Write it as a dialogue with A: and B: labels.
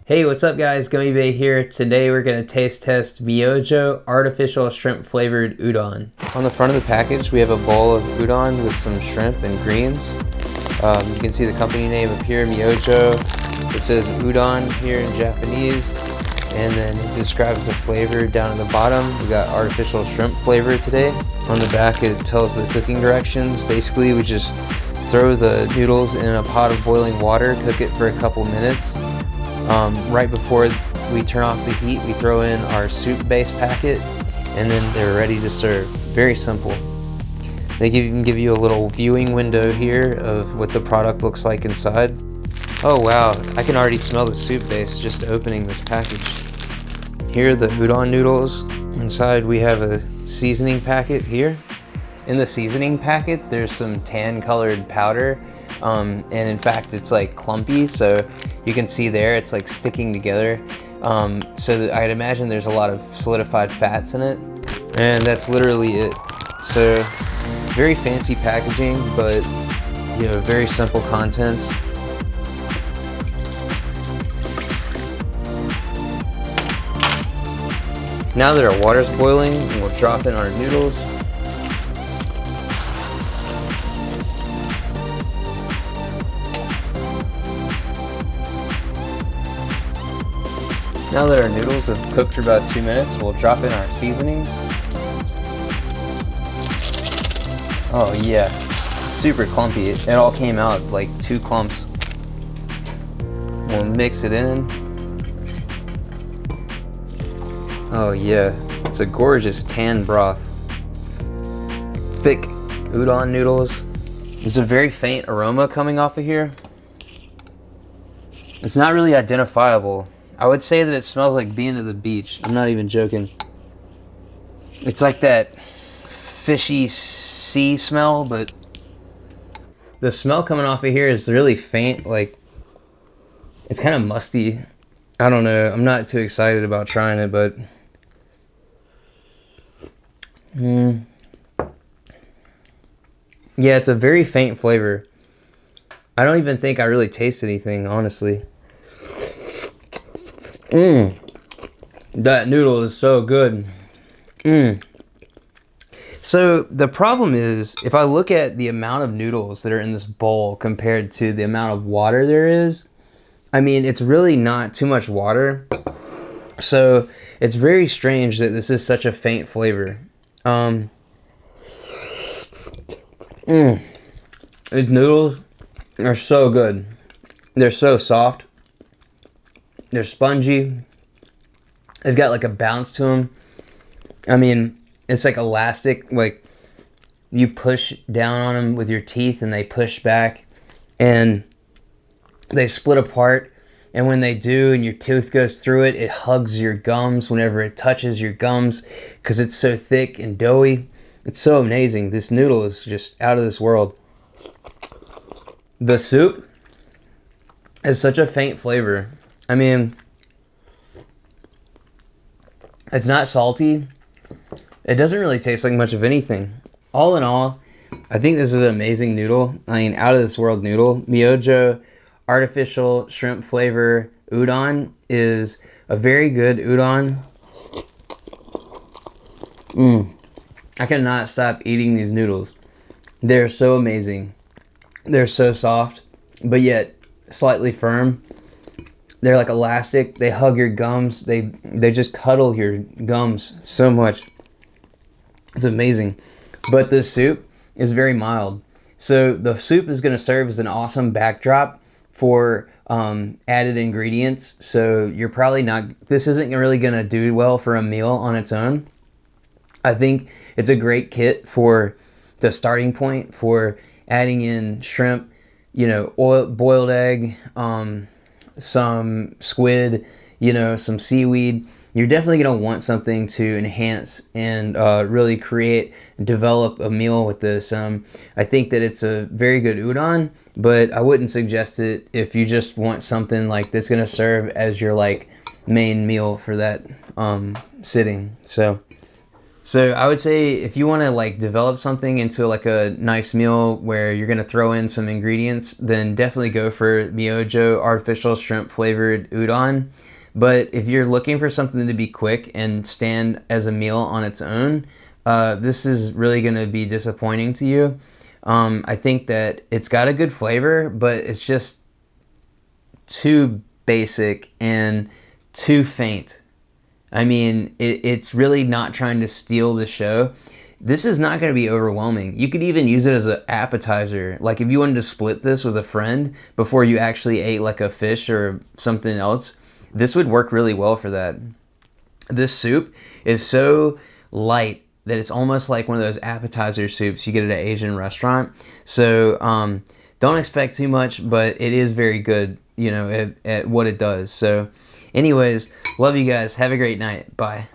A: Hey, what's up guys? Gummy here. Today we're going to taste test Myojo artificial shrimp flavored udon. On the front of the package we have a bowl of udon with some shrimp and greens. You can see the company name up here, Myojo. It says udon here in Japanese, and then it describes the flavor down at the bottom. We got artificial shrimp flavor today. On the back it tells the cooking directions. Basically we just throw the noodles in a pot of boiling water, cook it for a couple minutes. Right before we turn off the heat, we throw in our soup base packet, and then they're ready to serve. Very simple. They can give you a little viewing window here of what the product looks like inside. Oh wow, I can already smell the soup base just opening this package. Here are the udon noodles. Inside we have a seasoning packet here. In the seasoning packet there's some tan colored powder. And in fact it's like clumpy, so you can see there it's like sticking together, so that I'd imagine there's a lot of solidified fats in it, and that's literally it. So very fancy packaging, but you know, very simple contents. Now that our water's boiling, we'll drop in our noodles. Now that our noodles have cooked for about 2 minutes, we'll drop in our seasonings. Oh yeah, super clumpy. It all came out like 2 clumps. We'll mix it in. Oh yeah, it's a gorgeous tan broth. Thick udon noodles. There's a very faint aroma coming off of here. It's not really identifiable. I would say that it smells like being at the beach. I'm not even joking. It's like that fishy sea smell, but the smell coming off of here is really faint. Like, it's kind of musty. I don't know. I'm not too excited about trying it, but yeah, it's a very faint flavor. I don't even think I really taste anything, honestly. That noodle is so good. So the problem is, if I look at the amount of noodles that are in this bowl compared to the amount of water there is, I mean, it's really not too much water. So it's very strange that this is such a faint flavor. These noodles are so good. They're so soft. They're spongy. They've got like a bounce to them. I mean, it's like elastic. Like, you push down on them with your teeth and they push back and they split apart. And when they do and your tooth goes through it, it hugs your gums whenever it touches your gums because it's so thick and doughy. It's so amazing. This noodle is just out of this world. The soup is such a faint flavor. I mean, it's not salty. It doesn't really taste like much of anything. All in all, I think this is an amazing noodle. I mean, out of this world noodle. Myojo artificial shrimp flavor udon is a very good udon. I cannot stop eating these noodles. They're so amazing. They're so soft, but yet slightly firm. They're like elastic. They hug your gums. They just cuddle your gums so much. It's amazing. But the soup is very mild. So the soup is going to serve as an awesome backdrop for added ingredients. So you're probably not, this isn't really going to do well for a meal on its own. I think it's a great kit for the starting point for adding in shrimp, you know, boiled egg, some squid, you know, some seaweed. You're definitely going to want something to enhance and really create and develop a meal with this. I think that it's a very good udon, but I wouldn't suggest it if you just want something like that's going to serve as your like main meal for that sitting. So So I would say if you want to like develop something into like a nice meal where you're going to throw in some ingredients, then definitely go for Myojo artificial shrimp flavored udon. But if you're looking for something to be quick and stand as a meal on its own, this is really going to be disappointing to you. I think that it's got a good flavor, but it's just too basic and too faint. I mean, it's really not trying to steal the show. This is not going to be overwhelming. You could even use it as an appetizer. Like if you wanted to split this with a friend before you actually ate like a fish or something else, this would work really well for that. This soup is so light that it's almost like one of those appetizer soups you get at an Asian restaurant. So don't expect too much, but it is very good, you know, at what it does. So anyways, love you guys. Have a great night. Bye.